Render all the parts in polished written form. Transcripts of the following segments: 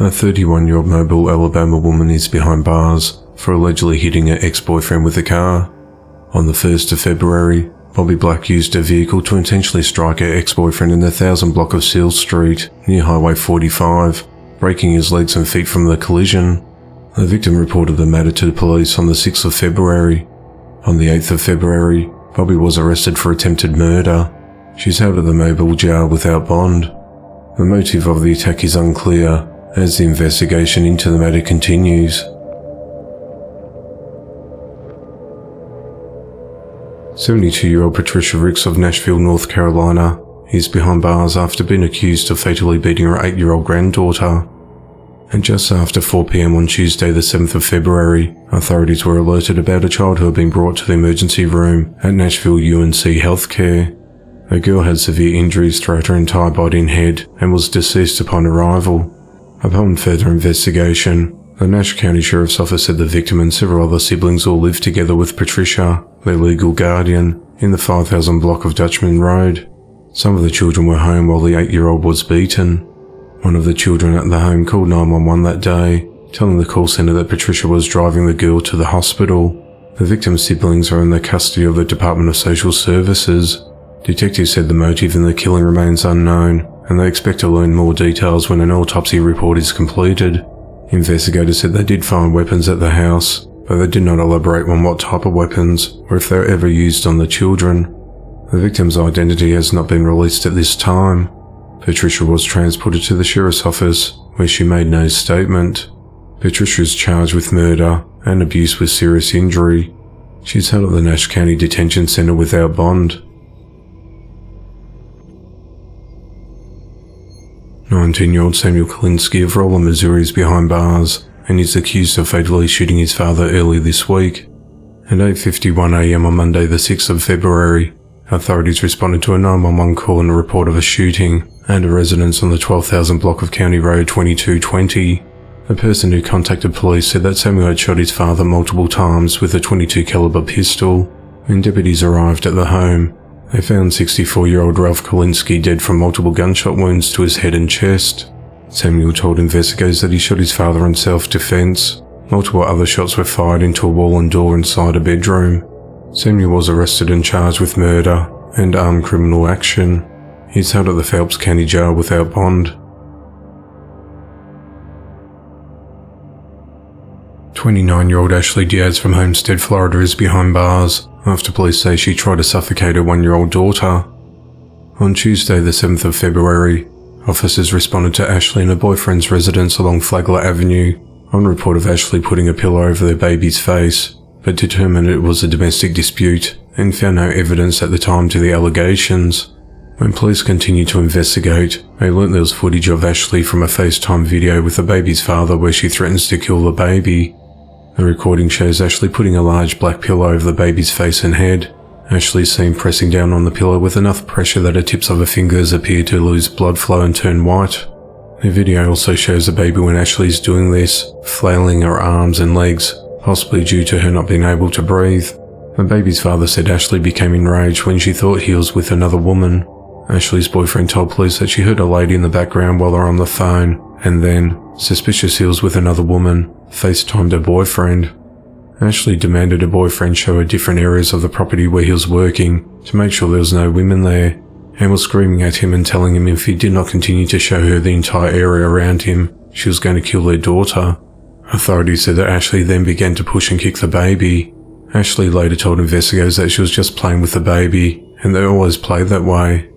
A 31-year-old Mobile, Alabama woman is behind bars for allegedly hitting her ex-boyfriend with a car. On the 1st of February, Bobby Black used a vehicle to intentionally strike her ex-boyfriend in the 1000 block of Seal Street, near Highway 45, breaking his legs and feet from the collision. The victim reported the matter to the police on the 6th of February. On the 8th of February, Bobby was arrested for attempted murder. She's held at the Mobile jail without bond. The motive of the attack is unclear, as the investigation into the matter continues. 72-year-old Patricia Ricks of Nashville, North Carolina, is behind bars after being accused of fatally beating her 8-year-old granddaughter. And just after 4 p.m. on Tuesday the 7th of February, authorities were alerted about a child who had been brought to the emergency room at Nashville UNC Healthcare. The girl had severe injuries throughout her entire body and head and was deceased upon arrival. Upon further investigation, the Nash County Sheriff's Office said the victim and several other siblings all lived together with Patricia, their legal guardian, in the 5000 block of Dutchman Road. Some of the children were home while the 8-year-old was beaten. One of the children at the home called 911 that day, telling the call center that Patricia was driving the girl to the hospital. The victim's siblings are in the custody of the Department of Social Services. Detectives said the motive in the killing remains unknown, and they expect to learn more details when an autopsy report is completed. Investigators said they did find weapons at the house, but they did not elaborate on what type of weapons or if they were ever used on the children. The victim's identity has not been released at this time. Patricia was transported to the sheriff's office, where she made no statement. Patricia is charged with murder and abuse with serious injury. She is held at the Nash County Detention Center without bond. 19-year-old Samuel Kalinsky of Rolla, Missouri is behind bars and is accused of fatally shooting his father early this week. At 8:51 a.m. on Monday the 6th of February, authorities responded to a 911 call and a report of a shooting at a residence on the 12,000 block of County Road 2220. A person who contacted police said that Samuel had shot his father multiple times with a .22 caliber pistol. When deputies arrived at the home, they found 64-year-old Ralph Kalinsky dead from multiple gunshot wounds to his head and chest. Samuel told investigators that he shot his father in self-defense. Multiple other shots were fired into a wall and door inside a bedroom. Samuel was arrested and charged with murder and armed criminal action. He is held at the Phelps County Jail without bond. 29-year-old Ashley Diaz from Homestead, Florida is behind bars after police say she tried to suffocate her 1-year-old daughter. On Tuesday the 7th of February, officers responded to Ashley and her boyfriend's residence along Flagler Avenue on report of Ashley putting a pillow over their baby's face, but determined it was a domestic dispute and found no evidence at the time to the allegations. When police continued to investigate, they learnt there was footage of Ashley from a FaceTime video with the baby's father where she threatens to kill the baby. The recording shows Ashley putting a large black pillow over the baby's face and head. Ashley is seen pressing down on the pillow with enough pressure that the tips of her fingers appear to lose blood flow and turn white. The video also shows the baby when Ashley is doing this, flailing her arms and legs, possibly due to her not being able to breathe. The baby's father said Ashley became enraged when she thought he was with another woman. Ashley's boyfriend told police that she heard a lady in the background while they were on the phone, and then, suspicious he was with another woman, FaceTimed her boyfriend. Ashley demanded her boyfriend show her different areas of the property where he was working to make sure there was no women there, and was screaming at him and telling him if he did not continue to show her the entire area around him, she was going to kill their daughter. Authorities said that Ashley then began to push and kick the baby. Ashley later told investigators that she was just playing with the baby, and they always played that way.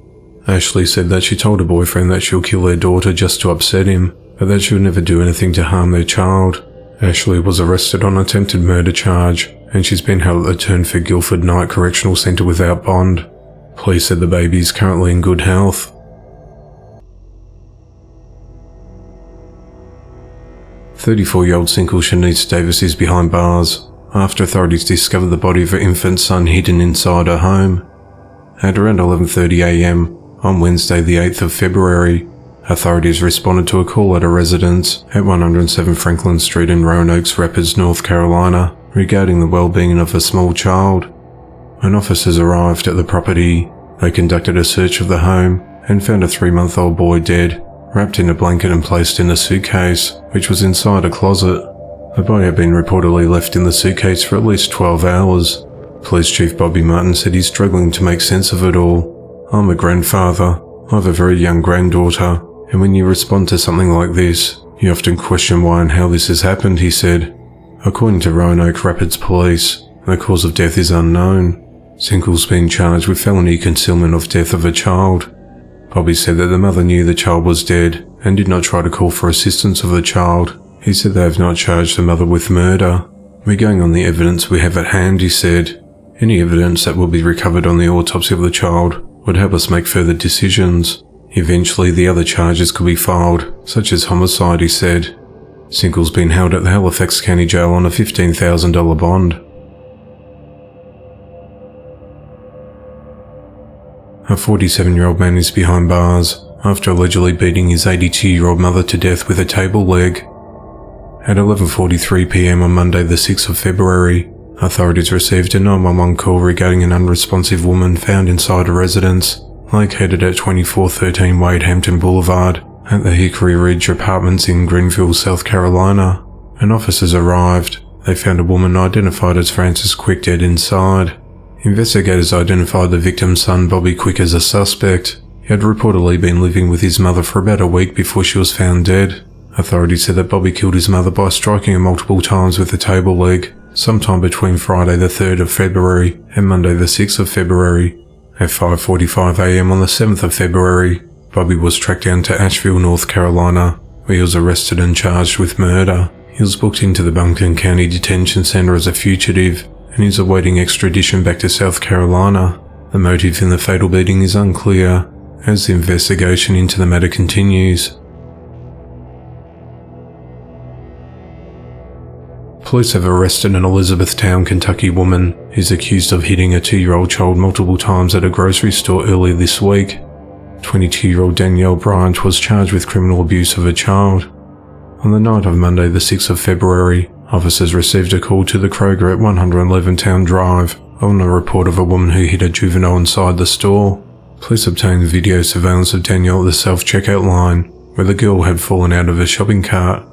Ashley said that she told her boyfriend that she'll kill their daughter just to upset him, but that she would never do anything to harm their child. Ashley was arrested on an attempted murder charge, and she's been held at the Turnford Guilford Night Correctional Centre without bond. Police said the baby is currently in good health. 34-year-old single Shanice Davis is behind bars after authorities discovered the body of her infant son hidden inside her home. At around 11:30 a.m. on Wednesday the 8th of February, authorities responded to a call at a residence at 107 Franklin Street in Roanoke Rapids, North Carolina, regarding the well-being of a small child. When officers arrived at the property, they conducted a search of the home and found a 3-month-old boy dead, wrapped in a blanket and placed in a suitcase, which was inside a closet. The body had been reportedly left in the suitcase for at least 12 hours. Police Chief Bobby Martin said he's struggling to make sense of it all. "I'm a grandfather. I have a very young granddaughter, and when you respond to something like this, you often question why and how this has happened," he said. According to Roanoke Rapids Police, the cause of death is unknown. Sinkle's been charged with felony concealment of death of a child. Bobby said that the mother knew the child was dead and did not try to call for assistance of the child. He said they have not charged the mother with murder. "We're going on the evidence we have at hand," he said. "Any evidence that will be recovered on the autopsy of the child would help us make further decisions. Eventually the other charges could be filed, such as homicide," he said. Sinkle's been held at the Halifax County Jail on a $15,000 bond. A 47-year-old man is behind bars after allegedly beating his 82-year-old mother to death with a table leg. At 11:43 p.m. on Monday the 6th of February, authorities received a 911 call regarding an unresponsive woman found inside a residence located at 2413 Wade Hampton Boulevard at the Hickory Ridge Apartments in Greenville, South Carolina. When officers arrived, they found a woman identified as Frances Quick dead inside. Investigators identified the victim's son Bobby Quick as a suspect. He had reportedly been living with his mother for about a week before she was found dead. Authorities said that Bobby killed his mother by striking her multiple times with a table leg, sometime between Friday the 3rd of February and Monday the 6th of February. At 5:45 a.m. on the 7th of February, Bobby was tracked down to Asheville, North Carolina, where he was arrested and charged with murder. He was booked into the Buncombe County Detention Center as a fugitive, and is awaiting extradition back to South Carolina. The motive in the fatal beating is unclear, as the investigation into the matter continues. Police have arrested an Elizabethtown, Kentucky woman who's accused of hitting a 2-year-old child multiple times at a grocery store earlier this week. 22-year-old Danielle Bryant was charged with criminal abuse of a child. On the night of Monday the 6th of February, officers received a call to the Kroger at 111 Town Drive on a report of a woman who hit a juvenile inside the store. Police obtained video surveillance of Danielle at the self-checkout line, where the girl had fallen out of her shopping cart.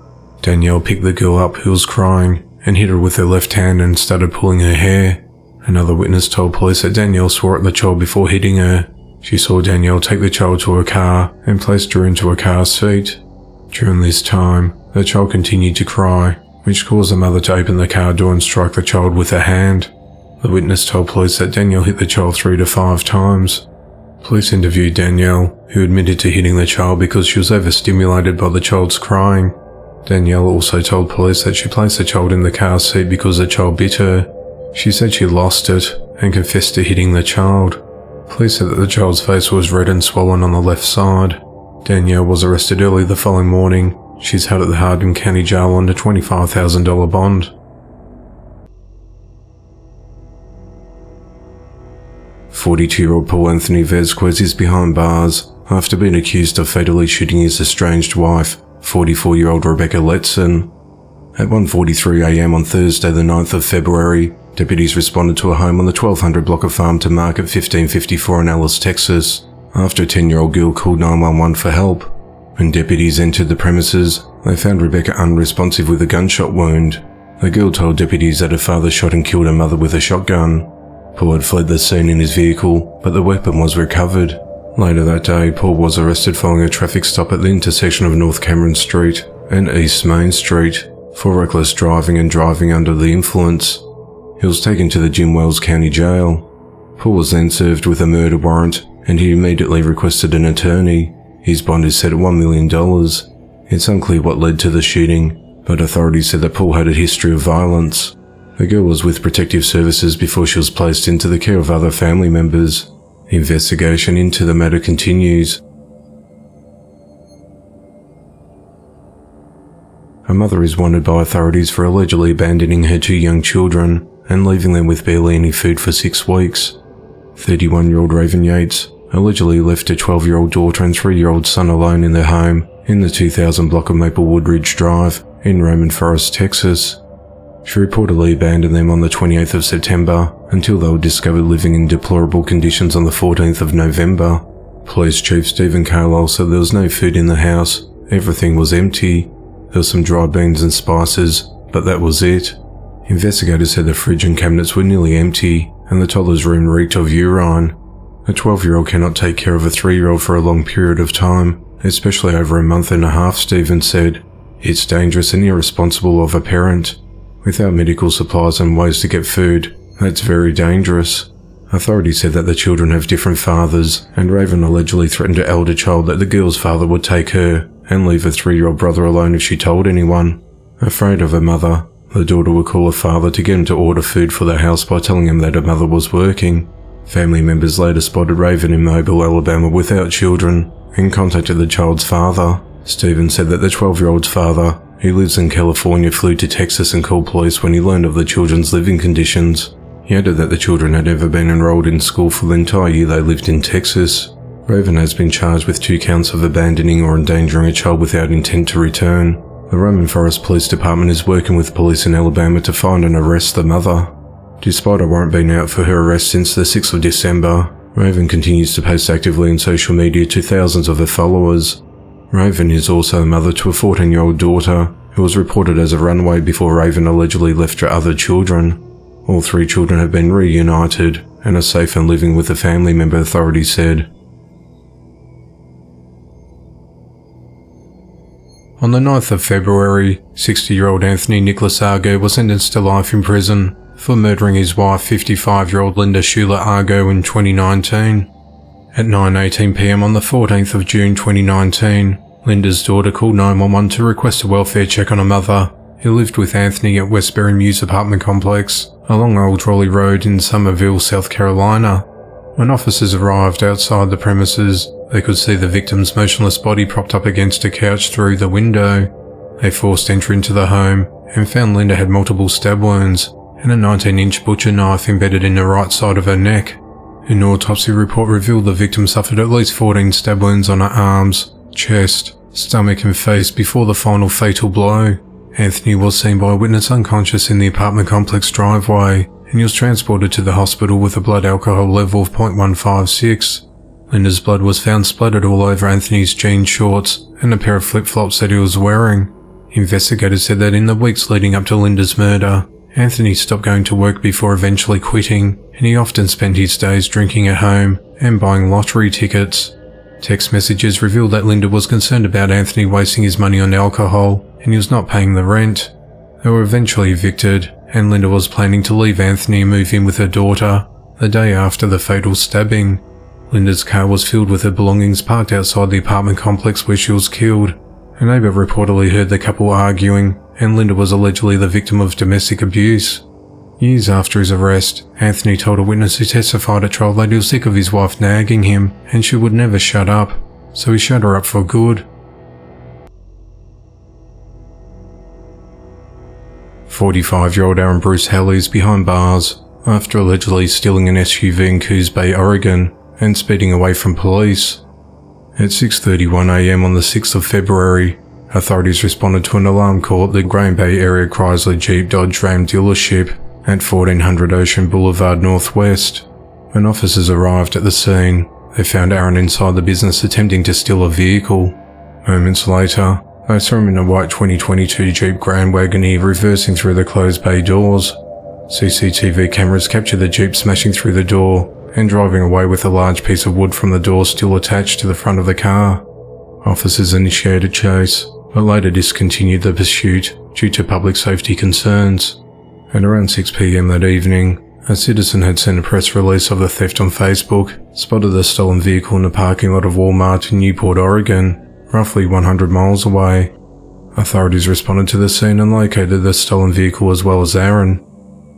Danielle picked the girl up, who was crying, and hit her with her left hand and started pulling her hair. Another witness told police that Danielle swore at the child before hitting her. She saw Danielle take the child to her car and placed her into a car seat. During this time, the child continued to cry, which caused the mother to open the car door and strike the child with her hand. The witness told police that Danielle hit the child 3 to 5 times. Police interviewed Danielle, who admitted to hitting the child because she was overstimulated by the child's crying. Danielle also told police that she placed the child in the car seat because the child bit her. She said she lost it and confessed to hitting the child. Police said that the child's face was red and swollen on the left side. Danielle was arrested early the following morning. She's held at the Hardin County Jail on a $25,000 bond. "42-year-old Paul Anthony Vasquez is behind bars after being accused of fatally shooting his estranged wife, 44-year-old Rebecca Letson. At 1:43 a.m. on Thursday the 9th of February, deputies responded to a home on the 1200 block of Farm to Market 1554 in Alice, Texas, after a 10-year-old girl called 911 for help. When deputies entered the premises, they found Rebecca unresponsive with a gunshot wound. The girl told deputies that her father shot and killed her mother with a shotgun. Paul had fled the scene in his vehicle, but the weapon was recovered. Later that day, Paul was arrested following a traffic stop at the intersection of North Cameron Street and East Main Street for reckless driving and driving under the influence. He was taken to the Jim Wells County Jail. Paul was then served with a murder warrant, and he immediately requested an attorney. His bond is set at $1 million. It's unclear what led to the shooting, but authorities said that Paul had a history of violence. The girl was with Protective Services before she was placed into the care of other family members. The investigation into the matter continues. A mother is wanted by authorities for allegedly abandoning her 2 young children and leaving them with barely any food for 6 weeks. 31-year-old Raven Yates allegedly left her 12-year-old daughter and 3-year-old son alone in their home in the 2000 block of Maplewood Ridge Drive in Roman Forest, Texas. She reportedly abandoned them on the 28th of September until they were discovered living in deplorable conditions on the 14th of November. Police Chief Stephen Carlisle said there was no food in the house. Everything was empty. There were some dry beans and spices, but that was it. Investigators said the fridge and cabinets were nearly empty, and the toddler's room reeked of urine. A 12-year-old cannot take care of a 3-year-old for a long period of time, especially over a month and a half, Stephen said. It's dangerous and irresponsible of a parent. Without medical supplies and ways to get food, that's very dangerous. Authorities said that the children have different fathers, and Raven allegedly threatened her elder child that the girl's father would take her and leave her 3-year-old brother alone if she told anyone. Afraid of her mother, the daughter would call her father to get him to order food for the house by telling him that her mother was working. Family members later spotted Raven in Mobile, Alabama without children and contacted the child's father. Stephen said that the 12-year-old's father, who lives in California, flew to Texas and called police when he learned of the children's living conditions. He added that the children had never been enrolled in school for the entire year they lived in Texas. Raven has been charged with 2 counts of abandoning or endangering a child without intent to return. The Roman Forest Police Department is working with police in Alabama to find and arrest the mother. Despite a warrant being out for her arrest since the 6th of December, Raven continues to post actively on social media to thousands of her followers. Raven is also a mother to a 14-year-old daughter who was reported as a runaway before Raven allegedly left her other children. All 3 children have been reunited and are safe and living with a family member, authorities said. On the 9th of February, 60-year-old Anthony Nicholas Argo was sentenced to life in prison for murdering his wife, 55-year-old Linda Schuler Argo, in 2019. At 9:18 p.m. on the 14th of June 2019, Linda's daughter called 911 to request a welfare check on her mother, who lived with Anthony at Westbury Mews apartment complex along Old Trolley Road in Summerville, South Carolina. When officers arrived outside the premises, they could see the victim's motionless body propped up against a couch through the window. They forced entry into the home and found Linda had multiple stab wounds and a 19-inch butcher knife embedded in the right side of her neck. An autopsy report revealed the victim suffered at least 14 stab wounds on her arms, chest, stomach and face before the final fatal blow. Anthony was seen by a witness unconscious in the apartment complex driveway, and he was transported to the hospital with a blood alcohol level of 0.156. Linda's blood was found splattered all over Anthony's jean shorts and a pair of flip-flops that he was wearing. Investigators said that in the weeks leading up to Linda's murder, Anthony stopped going to work before eventually quitting, and he often spent his days drinking at home and buying lottery tickets. Text messages revealed that Linda was concerned about Anthony wasting his money on alcohol, and he was not paying the rent. They were eventually evicted, and Linda was planning to leave Anthony and move in with her daughter the day after the fatal stabbing. Linda's car was filled with her belongings parked outside the apartment complex where she was killed. A neighbour reportedly heard the couple arguing, and Linda was allegedly the victim of domestic abuse. Years after his arrest, Anthony told a witness who testified at trial that he was sick of his wife nagging him and she would never shut up, so he shut her up for good. 45-year-old Aaron Bruce Halley is behind bars after allegedly stealing an SUV in Coos Bay, Oregon, and speeding away from police. At 6:31 a.m. on the 6th of February, authorities responded to an alarm call at the Green Bay area Chrysler Jeep Dodge Ram dealership at 1400 Ocean Boulevard Northwest. When officers arrived at the scene, they found Aaron inside the business attempting to steal a vehicle. Moments later, they saw him in a white 2022 Jeep Grand Wagoneer reversing through the closed bay doors. CCTV cameras captured the Jeep smashing through the door and driving away with a large piece of wood from the door still attached to the front of the car. Officers initiated a chase, but later discontinued the pursuit due to public safety concerns. At around 6 p.m. that evening, a citizen had sent a press release of the theft on Facebook, spotted the stolen vehicle in the parking lot of Walmart in Newport, Oregon, roughly 100 miles away. Authorities responded to the scene and located the stolen vehicle as well as Aaron.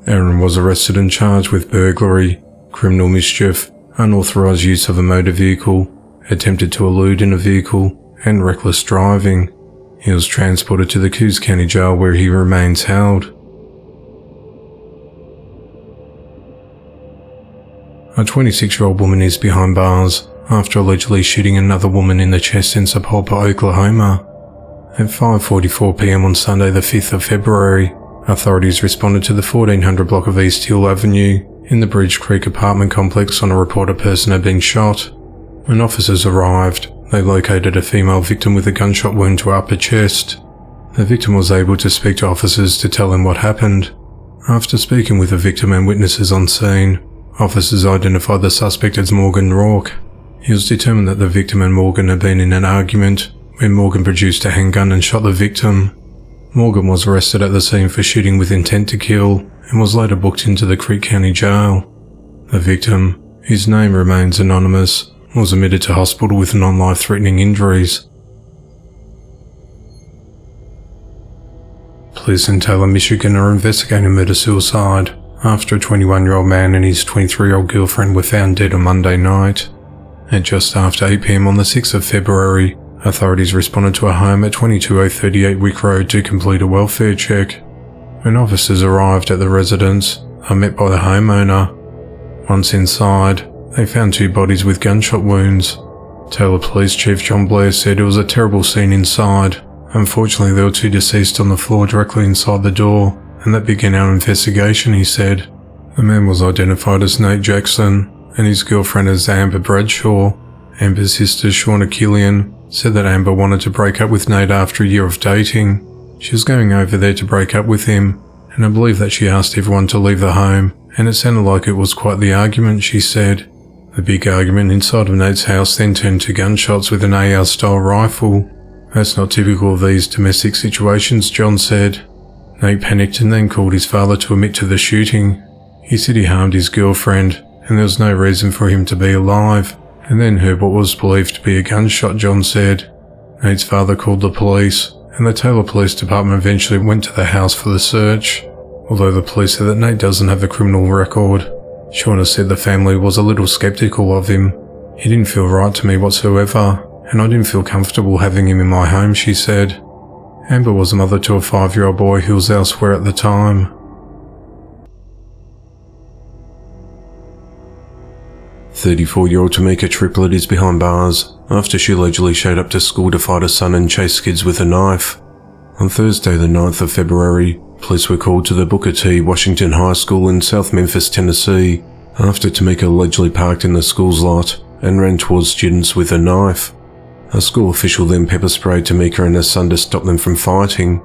Aaron was arrested and charged with burglary, criminal mischief, unauthorized use of a motor vehicle, attempted to elude in a vehicle, and reckless driving. He was transported to the Coos County Jail where he remains held. A 26-year-old woman is behind bars after allegedly shooting another woman in the chest in Sapulpa, Oklahoma. At 5:44 p.m. on Sunday the 5th of February, authorities responded to the 1400 block of East Hill Avenue in the Bridge Creek apartment complex on a report a person had been shot. When officers arrived, they located a female victim with a gunshot wound to her upper chest. The victim was able to speak to officers to tell them what happened. After speaking with the victim and witnesses on scene, officers identified the suspect as Morgan Rourke. He was determined that the victim and Morgan had been in an argument when Morgan produced a handgun and shot the victim. Morgan was arrested at the scene for shooting with intent to kill and was later booked into the Creek County Jail. The victim, whose name remains anonymous, was admitted to hospital with non-life-threatening injuries. Police in Taylor, Michigan are investigating murder-suicide after a 21-year-old man and his 23-year-old girlfriend were found dead on Monday night. At just after 8 p.m. on the 6th of February, authorities responded to a home at 22038 Wick Road to complete a welfare check. When officers arrived at the residence, they were met by the homeowner. Once inside, they found 2 bodies with gunshot wounds. Taylor Police Chief John Blair said it was a terrible scene inside. Unfortunately, there were 2 deceased on the floor directly inside the door, and that began our investigation, he said. The man was identified as Nate Jackson, and his girlfriend as Amber Bradshaw. Amber's sister, Shauna Killian, said that Amber wanted to break up with Nate after a year of dating. She was going over there to break up with him, and I believe that she asked everyone to leave the home, and it sounded like it was quite the argument, she said. The big argument inside of Nate's house then turned to gunshots with an AR-style rifle. That's not typical of these domestic situations, John said. Nate panicked and then called his father to admit to the shooting. He said he harmed his girlfriend, and there was no reason for him to be alive, and then heard what was believed to be a gunshot, John said. Nate's father called the police, and the Taylor Police Department eventually went to the house for the search. Although the police said that Nate doesn't have a criminal record, Shauna said the family was a little skeptical of him. He didn't feel right to me whatsoever, and I didn't feel comfortable having him in my home, she said. Amber was a mother to a 5-year-old boy who was elsewhere at the time. 34-year-old Tamika Triplett is behind bars after she allegedly showed up to school to fight her son and chase kids with a knife. On Thursday the 9th of February, police were called to the Booker T. Washington High School in South Memphis, Tennessee, after Tamika allegedly parked in the school's lot and ran towards students with a knife. A school official then pepper sprayed Tamika and her son to stop them from fighting.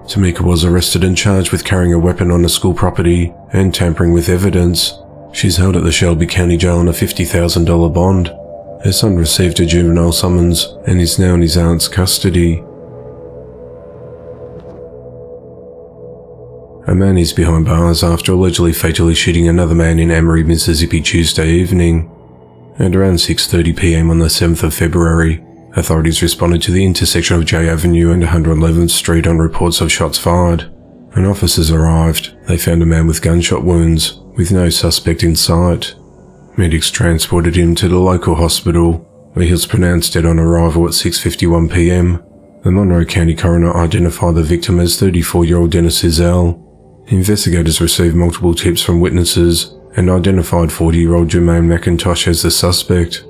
Tamika was arrested and charged with carrying a weapon on a school property and tampering with evidence. She's held at the Shelby County Jail on a $50,000 bond. Her son received a juvenile summons and is now in his aunt's custody. A man is behind bars after allegedly fatally shooting another man in Amory, Mississippi Tuesday evening. At around 6:30 p.m. on the 7th of February, authorities responded to the intersection of J Avenue and 111th Street on reports of shots fired. When officers arrived, they found a man with gunshot wounds, with no suspect in sight. Medics transported him to the local hospital, where he was pronounced dead on arrival at 6:51 p.m. The Monroe County coroner identified the victim as 34-year-old Dennis Izell. Investigators received multiple tips from witnesses and identified 40-year-old Jermaine McIntosh as the suspect.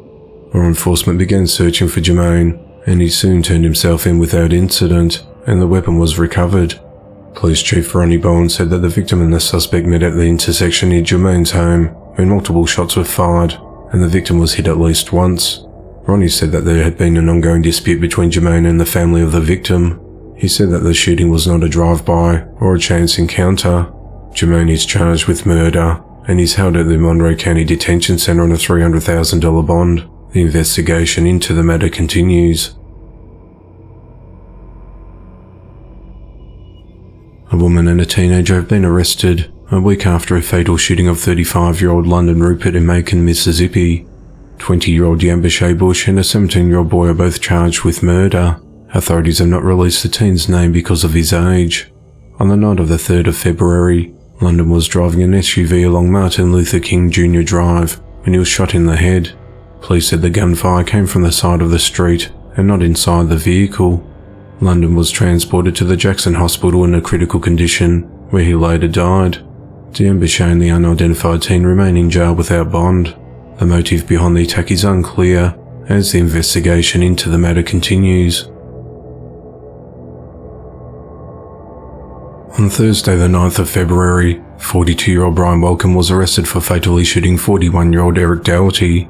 Law enforcement began searching for Jermaine, and he soon turned himself in without incident, and the weapon was recovered. Police Chief Ronnie Bowen said that the victim and the suspect met at the intersection near Jermaine's home when multiple shots were fired, and the victim was hit at least once. Ronnie said that there had been an ongoing dispute between Jermaine and the family of the victim. He said that the shooting was not a drive-by or a chance encounter. Jermaine is charged with murder and is held at the Monroe County Detention Center on a $300,000 bond. The investigation into the matter continues. A woman and a teenager have been arrested a week after a fatal shooting of 35-year-old London Rupert in Macon, Mississippi. 20-year-old Yamba Shea Bush and a 17-year-old boy are both charged with murder. Authorities have not released the teen's name because of his age. On the night of the 3rd of February, London was driving an SUV along Martin Luther King Jr. Drive when he was shot in the head. Police said the gunfire came from the side of the street and not inside the vehicle. London was transported to the Jackson Hospital in a critical condition, where he later died. Yamba Shea and the unidentified teen remain in jail without bond. The motive behind the attack is unclear, as the investigation into the matter continues. On Thursday the 9th of February, 42-year-old Brian Welcome was arrested for fatally shooting 41-year-old Eric Dougherty.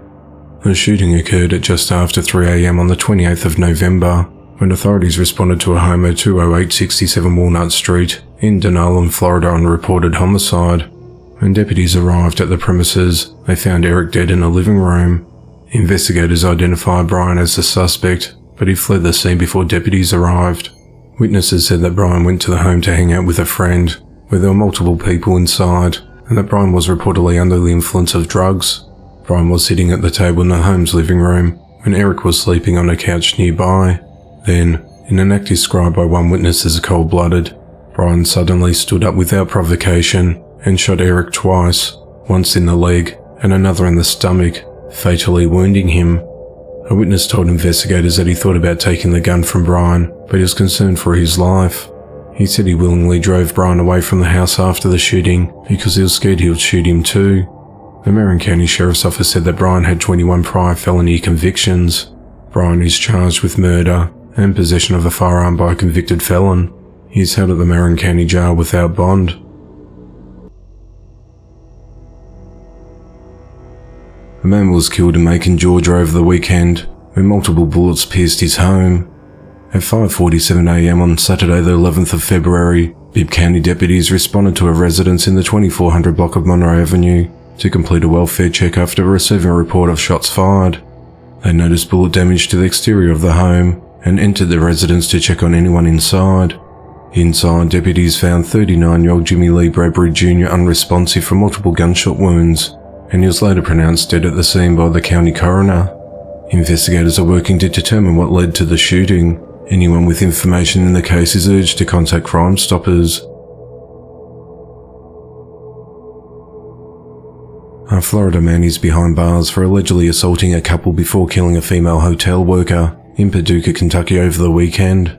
The shooting occurred at just after 3 a.m. on the 28th of November, when authorities responded to a home at 20867 Walnut Street in Denali, Florida on a reported homicide. When deputies arrived at the premises, they found Eric dead in a living room. Investigators identified Brian as the suspect, but he fled the scene before deputies arrived. Witnesses said that Brian went to the home to hang out with a friend, where there were multiple people inside, and that Brian was reportedly under the influence of drugs. Brian was sitting at the table in the home's living room when Eric was sleeping on a couch nearby. Then, in an act described by one witness as cold-blooded, Brian suddenly stood up without provocation and shot Eric twice, once in the leg and another in the stomach, fatally wounding him. A witness told investigators that he thought about taking the gun from Brian, but he was concerned for his life. He said he willingly drove Brian away from the house after the shooting because he was scared he would shoot him too. The Marin County Sheriff's Office said that Brian had 21 prior felony convictions. Brian is charged with murder and possession of a firearm by a convicted felon. He is held at the Marin County Jail without bond. A man was killed in Macon, Georgia over the weekend when multiple bullets pierced his home. At 5:47 a.m. on Saturday the 11th of February, Bibb County deputies responded to a residence in the 2400 block of Monroe Avenue to complete a welfare check after receiving a report of shots fired. They noticed bullet damage to the exterior of the home and entered the residence to check on anyone inside. Inside, deputies found 39-year-old Jimmy Lee Bradbury Jr. unresponsive from multiple gunshot wounds, and he was later pronounced dead at the scene by the county coroner. Investigators are working to determine what led to the shooting. Anyone with information in the case is urged to contact Crime Stoppers. A Florida man is behind bars for allegedly assaulting a couple before killing a female hotel worker in Paducah, Kentucky over the weekend.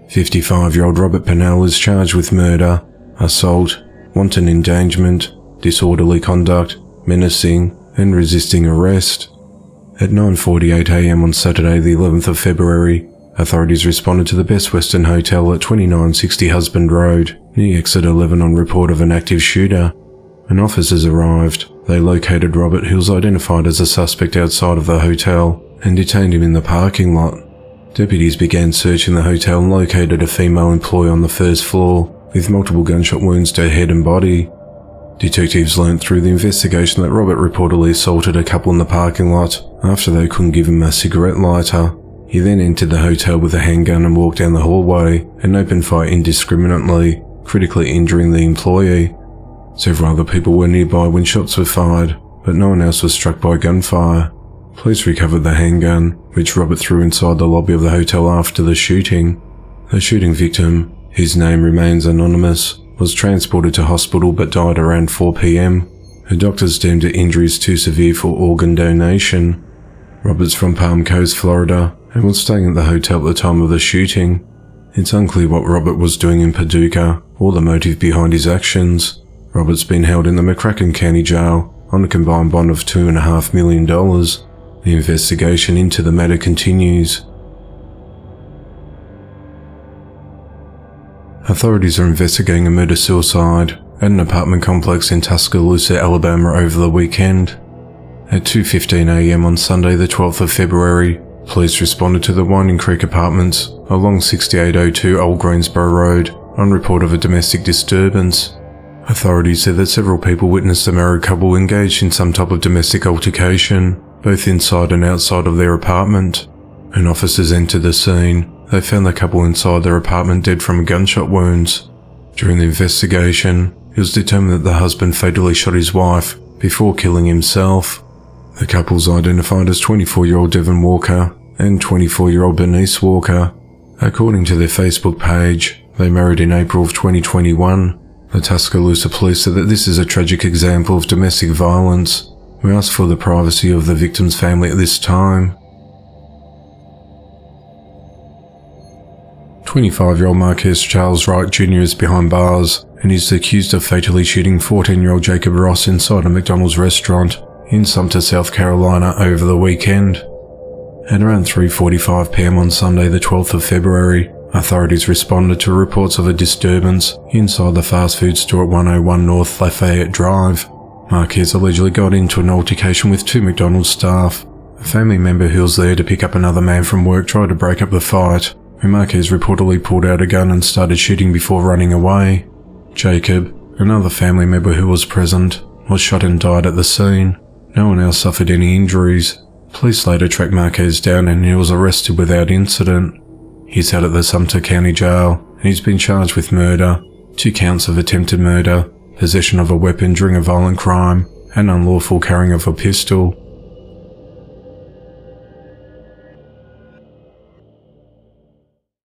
55-year-old Robert Pennell is charged with murder, assault, wanton endangerment, disorderly conduct, menacing, and resisting arrest. At 9:48 a.m. on Saturday the 11th of February, authorities responded to the Best Western Hotel at 2960 Husband Road, near Exit 11 on report of an active shooter. When officers arrived, they located Robert, who was identified as a suspect outside of the hotel, and detained him in the parking lot. Deputies began searching the hotel and located a female employee on the first floor, with multiple gunshot wounds to her head and body. Detectives learnt through the investigation that Robert reportedly assaulted a couple in the parking lot after they couldn't give him a cigarette lighter. He then entered the hotel with a handgun and walked down the hallway and opened fire indiscriminately, critically injuring the employee. Several other people were nearby when shots were fired, but no one else was struck by gunfire. Police recovered the handgun, which Robert threw inside the lobby of the hotel after the shooting. The shooting victim, whose name remains anonymous, was transported to hospital but died around 4 p.m. Her doctors deemed her injuries too severe for organ donation. Robert's from Palm Coast, Florida, and was staying at the hotel at the time of the shooting. It's unclear what Robert was doing in Paducah or the motive behind his actions. Robert's been held in the McCracken County Jail on a combined bond of $2.5 million. The investigation into the matter continues. Authorities are investigating a murder-suicide at an apartment complex in Tuscaloosa, Alabama over the weekend. At 2:15 a.m. on Sunday the 12th of February, police responded to the Winding Creek Apartments along 6802 Old Greensboro Road on report of a domestic disturbance. Authorities said that several people witnessed a married couple engaged in some type of domestic altercation, both inside and outside of their apartment. When officers entered the scene, they found the couple inside their apartment dead from gunshot wounds. During the investigation, it was determined that the husband fatally shot his wife before killing himself. The couples identified as 24-year-old Devon Walker and 24-year-old Bernice Walker. According to their Facebook page, they married in April of 2021. The Tuscaloosa police said that this is a tragic example of domestic violence. We ask for the privacy of the victim's family at this time. 25-year-old Marquez Charles Wright Jr. is behind bars and is accused of fatally shooting 14-year-old Jacob Ross inside a McDonald's restaurant in Sumter, South Carolina over the weekend. At around 3:45 p.m. on Sunday the 12th of February, authorities responded to reports of a disturbance inside the fast food store at 101 North Lafayette Drive. Marquez allegedly got into an altercation with two McDonald's staff A family member who was there to pick up another man from work tried to break up the fight, and Marquez reportedly pulled out a gun and started shooting before running away. Jacob, another family member who was present, was shot and died at the scene. No one else suffered any injuries. Police later tracked Marquez down and he was arrested without incident. He's held at the Sumter County Jail, and he's been charged with murder, 2 counts of attempted murder, possession of a weapon during a violent crime, and unlawful carrying of a pistol.